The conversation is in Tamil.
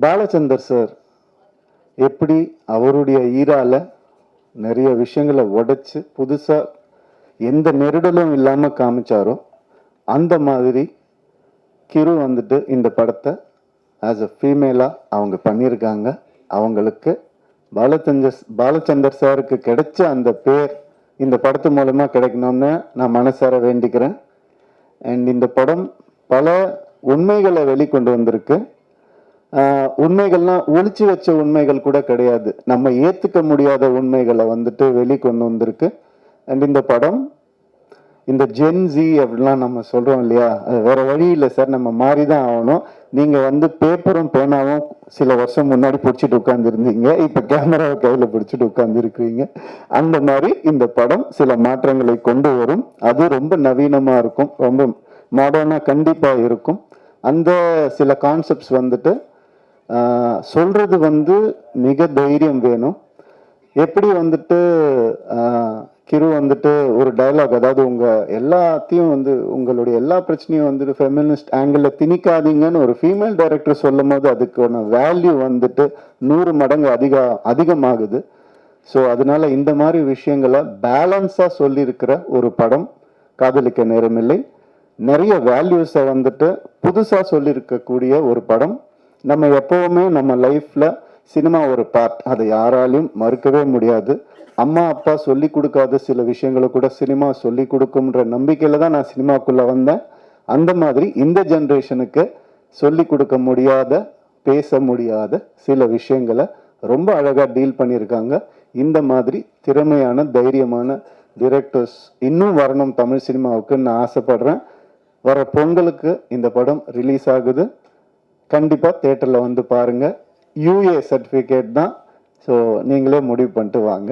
பாலச்சந்தர் சார் எப்படி அவருடைய ஈரால நிறைய விஷயங்களை உடைச்சு புதுசாக எந்த நெருடலும் இல்லாமல் காமிச்சாரோ அந்த மாதிரி கிரு வந்துட்டு இந்த படத்தை ஆஸ் அ ஃபீமேலாக அவங்க பண்ணியிருக்காங்க. அவங்களுக்கு பாலச்சந்தர் சாருக்கு கிடைச்ச அந்த பேர் இந்த படத்து மூலமாக கிடைக்கணும்னு நான் மனசார வேண்டிக்கிறேன். அண்ட் இந்த படம் பல உண்மைகளை வெளிக்கொண்டு வந்திருக்கு. உண்மைகள்லாம் ஒளிச்சு வச்ச உண்மைகள் கூட கிடையாது, நம்ம ஏற்றுக்க முடியாத உண்மைகளை வந்துட்டு வெளிக்கொண்டு வந்திருக்கு. அண்ட் இந்த படம் இந்த ஜென்சி அப்படிலாம் நம்ம சொல்கிறோம் இல்லையா, அது வேறு வழி இல்லை சார், நம்ம மாறி தான் ஆகணும். நீங்கள் வந்து பேப்பரும் பேனாவும் சில வருஷம் முன்னாடி பிடிச்சிட்டு உட்காந்துருந்தீங்க, இப்போ கேமராவை கையில் பிடிச்சிட்டு உட்காந்துருக்கிறீங்க. அந்த மாதிரி இந்த படம் சில மாற்றங்களை கொண்டு வரும். அது ரொம்ப நவீனமாக இருக்கும், ரொம்ப மாடர்னாக கண்டிப்பாக இருக்கும். அந்த சில கான்செப்ட்ஸ் வந்துட்டு சொல்கிறது வந்து மிக தைரியம் வேணும். எப்படி வந்துட்டு கிரு வந்துட்டு ஒரு டயலாக், அதாவது உங்கள் எல்லாத்தையும் வந்து உங்களுடைய எல்லா பிரச்சனையும் வந்துட்டு ஃபெமினிஸ்ட் ஆங்கிளில் திணிக்காதீங்கன்னு ஒரு ஃபீமேல் டைரக்டர் சொல்லும் போது அதுக்கான வேல்யூ வந்துட்டு 100 மடங்கு அதிகமாகுது. ஸோ அதனால இந்த மாதிரி விஷயங்களை பேலன்ஸாக சொல்லியிருக்கிற ஒரு படம் காதலிக்க நேரமில்லை. நிறைய வேல்யூஸை வந்துட்டு புதுசாக சொல்லியிருக்கக்கூடிய ஒரு படம். நம்ம எப்போவுமே நம்ம லைஃப்பில் சினிமா ஒரு பார்ட், அதை யாராலையும் மறுக்கவே முடியாது. அம்மா அப்பா சொல்லி கொடுக்காத சில விஷயங்களை கூட சினிமா சொல்லி கொடுக்கும்ன்ற நம்பிக்கையில் தான் நான் சினிமாக்குள்ளே வந்தேன். அந்த மாதிரி இந்த ஜென்ரேஷனுக்கு சொல்லி கொடுக்க முடியாத, பேச முடியாத சில விஷயங்களை ரொம்ப அழகாக டீல் பண்ணியிருக்காங்க. இந்த மாதிரி திறமையான தைரியமான டிரெக்டர்ஸ் இன்னும் வரணும் தமிழ் சினிமாவுக்கு நான் ஆசைப்படுறேன். வர பொங்கலுக்கு இந்த படம் ரிலீஸ் ஆகுது. கண்டிப்பாக தேட்டரில் வந்து பாருங்கள். யூஏ சர்டிஃபிகேட் தான், ஸோ நீங்களே முடிவு பண்ணிட்டு வாங்க.